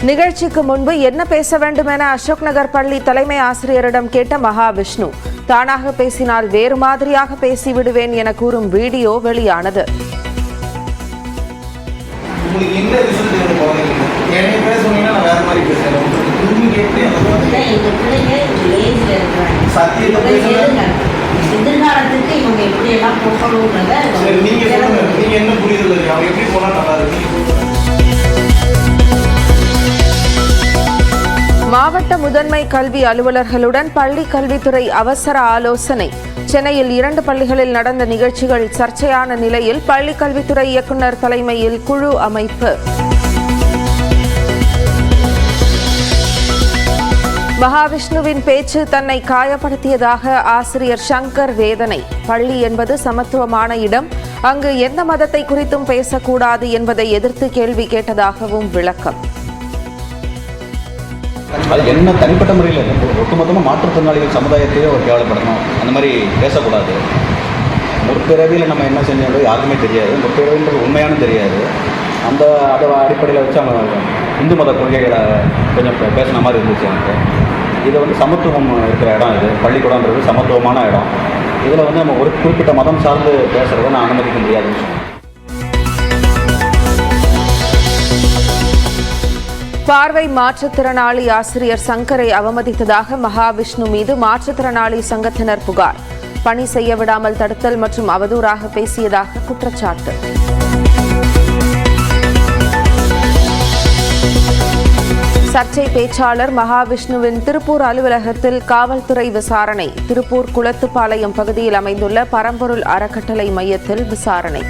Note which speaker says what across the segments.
Speaker 1: நிகழ்ச்சிக்கு முன்பு என்ன பேச வேண்டும் என அசோக் நகர் பள்ளி தலைமை ஆசிரியரிடம் கேட்ட மகாவிஷ்ணு, தானாக பேசினால் வேறு மாதிரியாக பேசிவிடுவேன் என கூறும் வீடியோ வெளியானது.
Speaker 2: எதிர்காலத்துக்கு இவங்க எப்படி எல்லாம் போகணும்ன்றத
Speaker 3: என்ன புரியுது அவங்க எப்படி போனா நல்லா இருக்கு.
Speaker 1: மாவட்ட முதன்மை கல்வி அலுவலர்களுடன் பள்ளி கல்வித்துறை அவசர ஆலோசனை. சென்னையில் 2 பள்ளிகளில் நடந்த நிகழ்ச்சிகள் சர்ச்சையான நிலையில் பள்ளி கல்வித்துறை இயக்குநர் தலைமையில் குழு அமைப்பு. மகாவிஷ்ணுவின் பேச்சு தன்னை காயப்படுத்தியதாக ஆசிரியர் சங்கர் வேதனை. பள்ளி என்பது சமத்துவமான இடம், அங்கு எந்த மதத்தை குறித்தும் பேசக்கூடாது என்பதை எதிர்த்து கேள்வி கேட்டதாகவும் விளக்கம்.
Speaker 4: அது என்ன தனிப்பட்ட முறையில் ஒட்டுமொத்தமாக மாற்றுத்திறனாளிகள் சமுதாயத்தையே ஒரு கேவலப்படணும், அந்த மாதிரி பேசக்கூடாது. முற்பிறவியில் நம்ம என்ன செஞ்சோம் யாருக்குமே தெரியாது, முற்பிறவின்றது உண்மையான தெரியாது. அந்த அடிப்படையில் வச்சு அவங்க இந்து மத கொள்கைகளை கொஞ்சம் பேசின மாதிரி இருந்துச்சு எனக்கு. இது சமத்துவம் இருக்கிற இடம், இது பள்ளிக்கூடன்றது சமத்துவமான இடம். இதில் நம்ம ஒரு குறிப்பிட்ட மதம் சார்ந்து பேசுகிறத நான் அனுமதிக்க முடியாதுன்னு சொன்னேன்.
Speaker 1: பார்வை மாற்றுத்திறனாளி ஆசிரியர் சங்கரை அவமதித்ததாக மகாவிஷ்ணு மீது மாற்றுத்திறனாளி சங்கத்தினர் புகார். பணி செய்ய விடாமல் தடுத்தல் மற்றும் அவதூறாக பேசியதாக குற்றச்சாட்டு. சர்ச்சை பேச்சாளர் மகாவிஷ்ணுவின் திருப்பூர் அலுவலகத்தில் காவல்துறை விசாரணை. திருப்பூர் குளத்துப்பாளையம் பகுதியில் அமைந்துள்ள பரம்பொருள் அறக்கட்டளை மையத்தில் விசாரணை.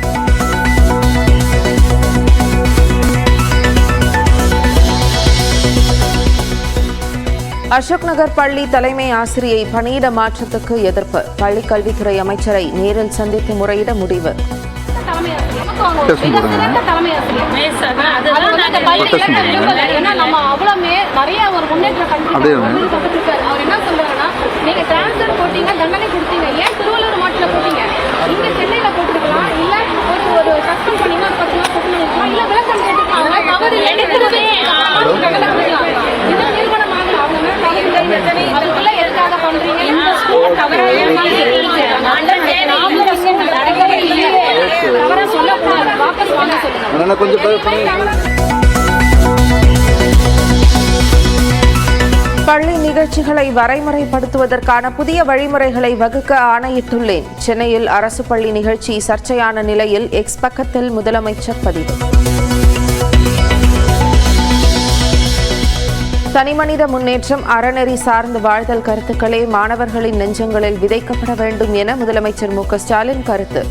Speaker 1: அசோக் நகர் பள்ளி தலைமை ஆசிரியை பணியிட மாற்றத்துக்கு எதிர்ப்பு. பள்ளி கல்வித்துறை அமைச்சரை நேரில் சந்தித்து முறையிட முடிவு. பள்ளி நிகழ்ச்சிகளை வரைமுறைப்படுத்துவதற்கான புதிய வழிமுறைகளை வகுக்க ஆணையிட்டுள்ளேன். சென்னையில் அரசு பள்ளி நிகழ்ச்சி சர்ச்சையான நிலையில் எக்ஸ் பக்கத்தில் முதலமைச்சர் பதிவு. தனிமனித முன்னேற்றம், அறநெறி சார்ந்து வாழ்தல் கருத்துக்களே மாணவர்களின் நெஞ்சங்களில் விதைக்கப்பட வேண்டும் என முதலமைச்சர் மு க ஸ்டாலின் கருத்து.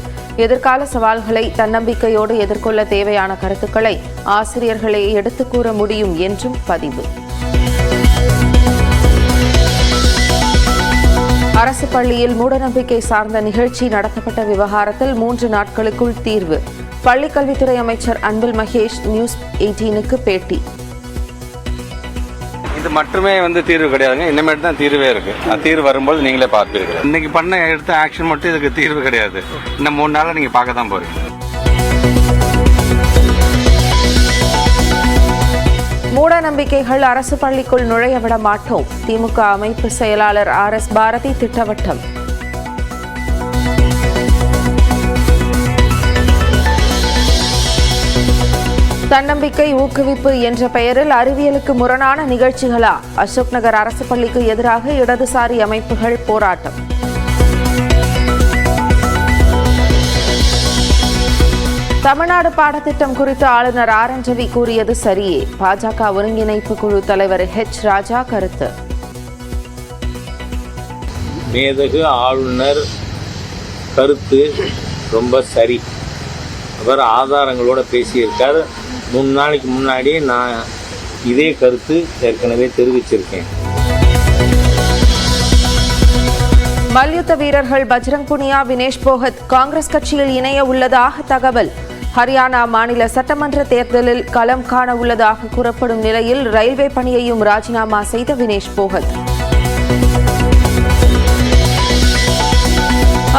Speaker 1: எதிர்கால சவால்களை தன்னம்பிக்கையோடு எதிர்கொள்ள தேவையான கருத்துக்களை ஆசிரியர்களே எடுத்துக் கூற முடியும் என்றும் பதிவு. அரசு பள்ளியில் மூடநம்பிக்கை சார்ந்த நிகழ்ச்சி நடத்தப்பட்ட விவகாரத்தில் 3 நாட்களுக்குள் தீர்வு. பள்ளிக்கல்வித்துறை அமைச்சர் அன்பில் மகேஷ் நியூஸ் 18க்கு பேட்டி.
Speaker 5: இது மட்டுமே தீர்வு கிடையாதுங்க, இனிமேட்டு தான் தீர்வே இருக்கு. தீர்வு வரும்போது நீங்களே பார்ப்பீர்கள். இன்னைக்கு எடுத்த ஆக்ஷன் மட்டும் இதுக்கு தீர்வு கிடையாது. இன்னும் 3 நாள்ல நீங்க பார்க்க தான் போறீங்க.
Speaker 1: மூட நம்பிக்கைகள் அரசு பள்ளிக்குள் நுழைய விட மாட்டோம். திமுக அமைப்பு செயலாளர் RS பாரதி திட்டவட்டம். தன்னம்பிக்கை ஊக்குவிப்பு என்ற பெயரில் அறிவியலுக்கு முரணான நிகழ்ச்சிகளா? அசோக் நகர் அரசு பள்ளிக்கு எதிராக இடதுசாரி அமைப்புகள் போராட்டம். தமிழ்நாடு பாடத்திட்டம் குறித்து ஆளுநர் RN ரவி கூறியது சரியே. பாஜக ஒருங்கிணைப்பு குழு தலைவர் H ராஜா கருத்து.
Speaker 6: மேதகு ஆளுநர் கருத்து ரொம்ப சரி. அவர் ஆதாரங்களோட பேசியிருக்கார். 3 நாளைக்கு முன்னாடி நான் இதே கருத்து ஏற்கனவே தெரிவிச்சிருக்கேன்.
Speaker 1: மல்யுத்த வீரர்கள் பஜ்ரங் புனியா, வினேஷ் போகத் காங்கிரஸ் கட்சியில் இணைய உள்ளதாக தகவல். ஹரியானா மாநில சட்டமன்ற தேர்தலில் களம் காண உள்ளதாக கூறப்படும் நிலையில் ரயில்வே பணியையும் ராஜினாமா செய்த வினேஷ் போகத்.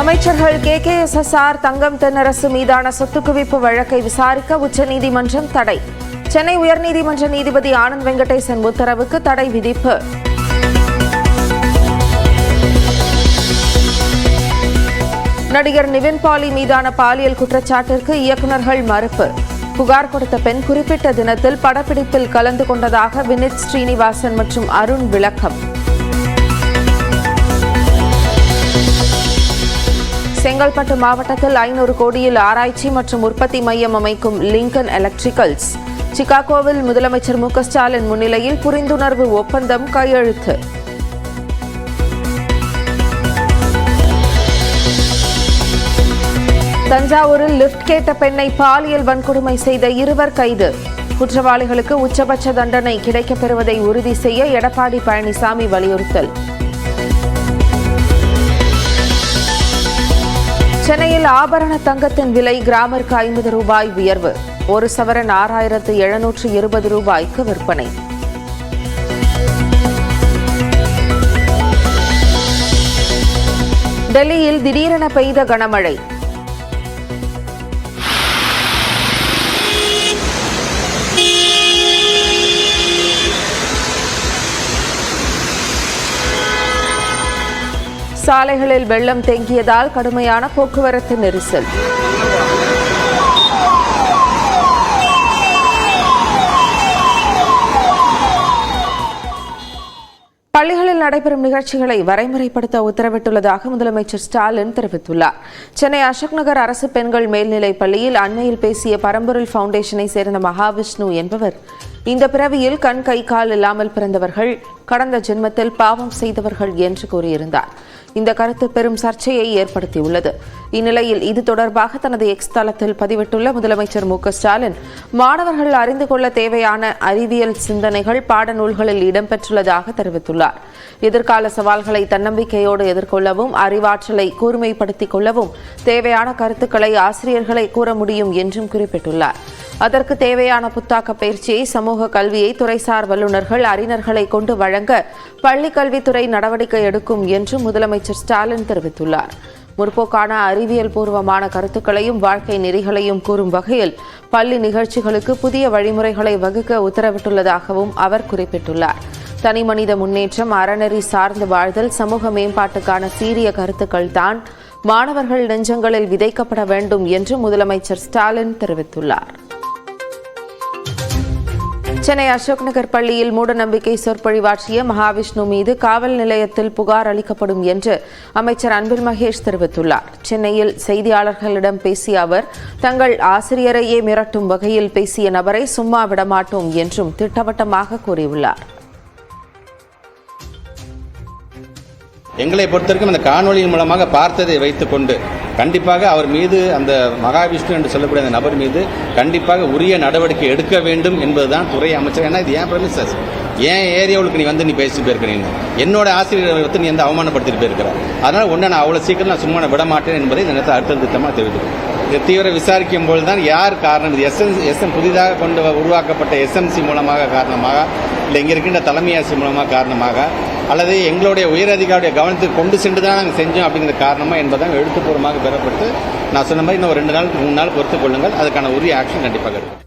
Speaker 1: அமைச்சர்கள் KKSSR தங்கம் தென்னரசு மீதான சொத்து குவிப்பு வழக்கை விசாரிக்க உச்சநீதிமன்றம் தடை. சென்னை உயர்நீதிமன்ற நீதிபதி ஆனந்த் வெங்கடேசன் உத்தரவுக்கு தடை விதிப்பு. நடிகர் நிவின் பாலி மீதான பாலியல் குற்றச்சாட்டிற்கு இயக்குநர்கள் மறுப்பு. புகார் கொடுத்த பெண் குறிப்பிட்ட தினத்தில் படப்பிடிப்பில் கலந்து கொண்டதாக வினித் ஸ்ரீனிவாசன் மற்றும் அருண் விளக்கம். செங்கல்பட்டு மாவட்டத்தில் 500 கோடியில் ஆராய்ச்சி மற்றும் உற்பத்தி மையம் அமைக்கும் லிங்கன் எலக்ட்ரிக்கல்ஸ். சிகாகோவில் முதலமைச்சர் மு.க.ஸ்டாலின் முன்னிலையில் புரிந்துணர்வு ஒப்பந்தம் கையெழுத்து. தஞ்சாவூரில் லிப்ட் கேட்ட பெண்ணை பாலியல் வன்கொடுமை செய்த 2 கைது. குற்றவாளிகளுக்கு உச்சபட்ச தண்டனை கிடைக்கப் பெறுவதை உறுதி செய்ய எடப்பாடி பழனிசாமி வலியுறுத்தல். சென்னையில் ஆபரண தங்கத்தின் விலை கிராமிற்கு 50 ரூபாய் உயர்வு. 1 சவரன் 6,720 ரூபாய்க்கு விற்பனை. டெல்லியில் திடீரென பெய்த கனமழை. சாலைகளில் வெள்ளம் தேங்கியதால் கடுமையான போக்குவரத்து நெரிசல். பள்ளிகளில் நடைபெறும் நிகழ்ச்சிகளை வரைமுறைப்படுத்த உத்தரவிட்டுள்ளதாக முதலமைச்சர் ஸ்டாலின் தெரிவித்துள்ளார். சென்னை அசோக் நகர் அரசு பெண்கள் மேல்நிலைப் பள்ளியில் அண்மையில் பேசிய பரம்பொருள் ஃபவுண்டேஷனை சேர்ந்த மகாவிஷ்ணு என்பவர், இந்த பிறவியில் கண் கை கால் இல்லாமல் பிறந்தவர்கள் கடந்த ஜென்மத்தில் பாவம் செய்தவர்கள் என்று கூறியிருந்தார். இந்த கருத்து பெரும் சர்ச்சையை ஏற்படுத்தியுள்ளது. இந்நிலையில் இது தொடர்பாக தனது எக்ஸ் தளத்தில் பதிவிட்டுள்ள முதலமைச்சர் மு.க.ஸ்டாலின், மாணவர்கள் அறிந்து கொள்ள தேவையான அறிவியல் சிந்தனைகள் பாடநூல்களில் இடம்பெற்றுள்ளதாக தெரிவித்துள்ளார். எதிர்கால சவால்களை தன்னம்பிக்கையோடு எதிர்கொள்ளவும் அறிவாற்றலை கூர்மைப்படுத்திக் கொள்ளவும் தேவையான கருத்துக்களை ஆசிரியர்களை கூற முடியும் என்றும் குறிப்பிட்டுள்ளார். அதற்கு தேவையான புத்தாக்க பயிற்சியை, சமூக கல்வியை துறைசார் வல்லுநர்கள், அறிஞர்களை கொண்டு வழங்க பள்ளிக் கல்வித்துறை நடவடிக்கை எடுக்கும் என்றும் முதலமைச்சர் ஸ்டாலின் தெரிவித்துள்ளார். முற்போக்கான அறிவியல் பூர்வமான கருத்துக்களையும் வாழ்க்கை நெறிகளையும் கூறும் வகையில் பள்ளி நிகழ்ச்சிகளுக்கு புதிய வழிமுறைகளை வகுக்க உத்தரவிட்டுள்ளதாகவும் அவர் குறிப்பிட்டுள்ளார். தனிமனித முன்னேற்றம், அறநெறி சார்ந்து வாழ்தல், சமூக மேம்பாட்டுக்கான சீரிய கருத்துக்கள் தான் மாணவர்கள் நெஞ்சங்களில் விதைக்கப்பட வேண்டும் என்று முதலமைச்சர் ஸ்டாலின் தெரிவித்துள்ளார். சென்னை அசோக் நகர் பள்ளியில் மூடநம்பிக்கை சொற்பொழிவாற்றிய மகாவிஷ்ணு மீது காவல் நிலையத்தில் புகார் அளிக்கப்படும் என்று அமைச்சர் அன்பில் மகேஷ் தெரிவித்துள்ளார். சென்னையில் செய்தியாளர்களிடம் பேசிய அவர், தங்கள் ஆசிரியரையே மிரட்டும் வகையில் பேசிய நபரை சும்மா விடமாட்டோம் என்றும் திட்டவட்டமாக கூறியுள்ளார்.
Speaker 4: எங்களை பொறுத்தவரைக்கும் அந்த காணொலியின் மூலமாக பார்த்ததை வைத்துக்கொண்டு கண்டிப்பாக அவர் மீது, அந்த மகாவிஷ்ணு என்று சொல்லக்கூடிய அந்த நபர் மீது கண்டிப்பாக உரிய நடவடிக்கை எடுக்க வேண்டும் என்பதுதான் துறை அமைச்சர். ஏன்னா இது ஏன் பிரமிசஸ், ஏன் ஏரியாவுக்கு நீ பேசிட்டு போயிருக்கிறீங்க, என்னோட ஆசிரியரை நீ வந்து அவமானப்படுத்திட்டு போயிருக்கிறார். அதனால ஒன்று நான் அவ்வளோ சீக்கிரம் நான் சும்மா விட மாட்டேன் என்பதை இந்த நேரத்தில் அடுத்த திட்டமாக தெரிவிக்கிறேன். இதை தீவிர விசாரிக்கும் போது தான் யார் காரணம், இது புதிதாக கொண்டு உருவாக்கப்பட்ட எஸ்எம்சி மூலமாக காரணமாக, இல்லை இங்கே இருக்கின்ற தலைமை ஆசிரியர் மூலமாக காரணமாக, அல்லது எங்களுடைய உயரதிகாரியுடைய கவனத்துக்கு கொண்டு சென்று தான் நாங்கள் செஞ்சோம் அப்படிங்கிற காரணமாக என்பதான் எழுத்துப்பூர்வமாக பெறப்பட்டு, நான் சொன்ன மாதிரி இன்னும் 2 நாள் 3 நாள் பொறுத்துக் கொள்ளுங்கள், அதுக்கான உரிய ஆக்ஷன் கண்டிப்பாக இருக்கும்.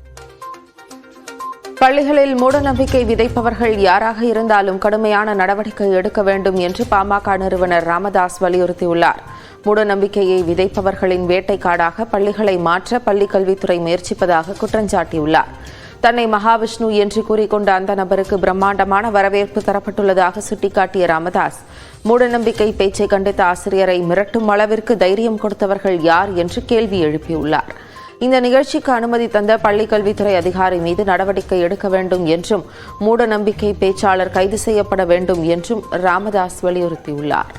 Speaker 1: பள்ளிகளில் மூடநம்பிக்கை விதைப்பவர்கள் யாராக இருந்தாலும் கடுமையான நடவடிக்கை எடுக்க வேண்டும் என்று பாமக நிறுவனர் ராமதாஸ் வலியுறுத்தியுள்ளார். மூடநம்பிக்கையை விதைப்பவர்களின் வேட்டைக்காடாக பள்ளிகளை மாற்ற பள்ளிக் கல்வித்துறை முயற்சிப்பதாக குற்றஞ்சாட்டியுள்ளார். தன்னை மகாவிஷ்ணு என்று கூறிக்கொண்ட அந்த நபருக்கு பிரம்மாண்டமான வரவேற்பு தரப்பட்டுள்ளதாக சுட்டிக்காட்டிய ராமதாஸ், மூடநம்பிக்கை பேச்சை கண்டித்த ஆசிரியரை மிரட்டும் அளவிற்கு தைரியம் கொடுத்தவர்கள் யார் என்று கேள்வி எழுப்பியுள்ளார். இந்த நிகழ்ச்சிக்கு அனுமதி தந்த பள்ளிக் கல்வித்துறை அதிகாரி மீது நடவடிக்கை எடுக்க வேண்டும் என்றும், மூடநம்பிக்கை பேச்சாளர் கைது செய்யப்பட வேண்டும் என்றும் ராமதாஸ் வலியுறுத்தியுள்ளார்.